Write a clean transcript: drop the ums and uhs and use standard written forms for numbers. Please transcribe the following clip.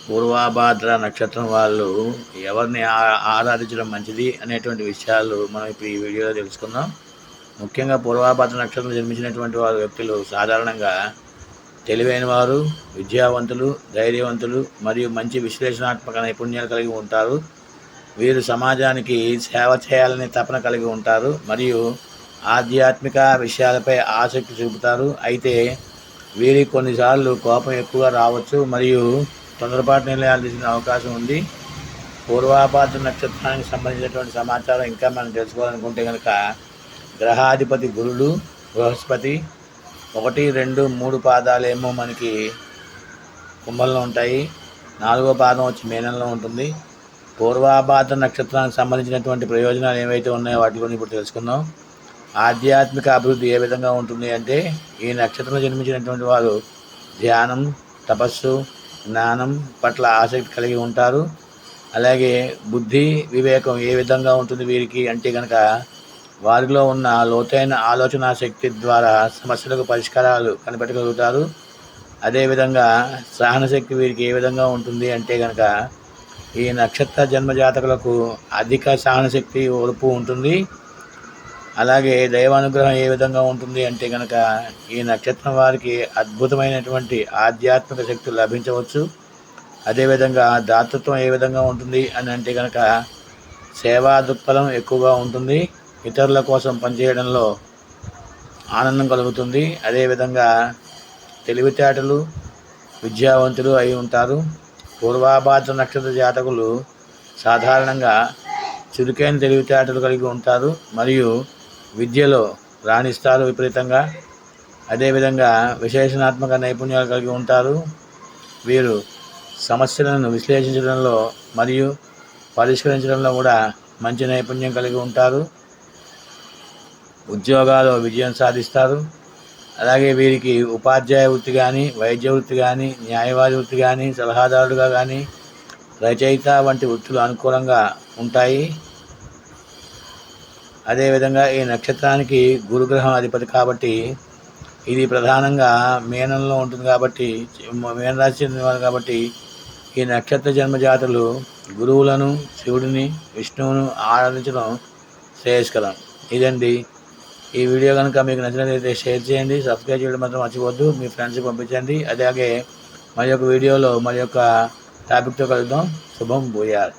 పూర్వాభాద్ర నక్షత్రం వాళ్ళు ఎవరిని ఆరాధించడం మంచిది అనేటువంటి విషయాలు మనం ఇప్పుడు ఈ వీడియోలో తెలుసుకుందాం. ముఖ్యంగా పూర్వాభాద్ర నక్షత్రం జన్మించినటువంటి వారు వ్యక్తులు సాధారణంగా తెలివైన వారు, విద్యావంతులు, ధైర్యవంతులు మరియు మంచి విశ్లేషణాత్మక నైపుణ్యాలు కలిగి ఉంటారు. వీరు సమాజానికి సేవ చేయాలనే తపన కలిగి ఉంటారు మరియు ఆధ్యాత్మిక విషయాలపై ఆసక్తి చూపుతారు. అయితే వీరికి కొన్నిసార్లు కోపం ఎక్కువగా రావచ్చు మరియు తొందరపాటు నిర్ణయాలు తీసుకునే అవకాశం ఉంది. పూర్వాభాద్ర నక్షత్రానికి సంబంధించినటువంటి సమాచారం ఇంకా మనం తెలుసుకోవాలనుకుంటే కనుక గ్రహాధిపతి గురుడు బృహస్పతి 1, 2, 3 పాదాలేమో మనకి కుంభంలో ఉంటాయి. 4వ పాదం వచ్చి మీనంలో ఉంటుంది. పూర్వాభాద్ర నక్షత్రానికి సంబంధించినటువంటి ప్రయోజనాలు ఏవైతే ఉన్నాయో వాటి గురించి ఇప్పుడు తెలుసుకుందాం. ఆధ్యాత్మిక అభివృద్ధి ఏ విధంగా ఉంటుంది అంటే, ఈ నక్షత్రంలో జన్మించినటువంటి వారు ధ్యానం, తపస్సు, జ్ఞానం పట్ల ఆసక్తి కలిగి ఉంటారు. అలాగే బుద్ధి, వివేకం ఏ విధంగా ఉంటుంది వీరికి అంటే కనుక వారిలో ఉన్న లోతైన ఆలోచన శక్తి ద్వారా సమస్యలకు పరిష్కారాలు కనిపెట్టగలుగుతారు. అదేవిధంగా సహనశక్తి వీరికి ఏ విధంగా ఉంటుంది అంటే కనుక ఈ నక్షత్ర జన్మజాతకులకు అధిక సహనశక్తి, ఓర్పు ఉంటుంది. అలాగే దైవానుగ్రహం ఏ విధంగా ఉంటుంది అంటే కనుక ఈ నక్షత్రం వారికి అద్భుతమైనటువంటి ఆధ్యాత్మిక శక్తులు లభించవచ్చు. అదేవిధంగా దాతృత్వం ఏ విధంగా ఉంటుంది అని అంటే కనుక సేవా దృక్పథం ఎక్కువగా ఉంటుంది. ఇతరుల కోసం పనిచేయడంలో ఆనందం కలుగుతుంది. అదేవిధంగా తెలివితేటలు, విద్యావంతులు అయి ఉంటారు. పూర్వాభాద్ర నక్షత్ర జాతకులు సాధారణంగా చురుకైన తెలివితేటలు కలిగి ఉంటారు మరియు విద్యలో రాణిస్తారు విపరీతంగా. అదేవిధంగా విశ్లేషణాత్మక నైపుణ్యాలు కలిగి ఉంటారు. వీరు సమస్యలను విశ్లేషించడంలో మరియు పరిష్కరించడంలో కూడా మంచి నైపుణ్యం కలిగి ఉంటారు. ఉద్యోగాల్లో విజయం సాధిస్తారు. అలాగే వీరికి ఉపాధ్యాయ వృత్తి కానీ, వైద్య వృత్తి కానీ, న్యాయవాది వృత్తి కానీ, సలహాదారుడుగా కానీ, రచయిత వంటి వృత్తులు అనుకూలంగా ఉంటాయి. అదేవిధంగా ఈ నక్షత్రానికి గురుగ్రహం అధిపతి కాబట్టి ఇది ప్రధానంగా మీనంలో ఉంటుంది కాబట్టి, మీనరాశి చెందినవారు కాబట్టి ఈ నక్షత్ర జన్మజాతులు గురువులను, శివుడిని, విష్ణువును ఆరాధించడం శ్రేయస్కరం. ఇదండి ఈ వీడియో. కనుక మీకు నచ్చినట్లయితే షేర్ చేయండి, సబ్స్క్రైబ్ చేయడం మాత్రం మర్చిపోవద్దు, మీ ఫ్రెండ్స్కి పంపించండి. అలాగే మరి యొక్క వీడియోలో మరి యొక్క టాపిక్తో కలుద్దాం. శుభం భూయార్.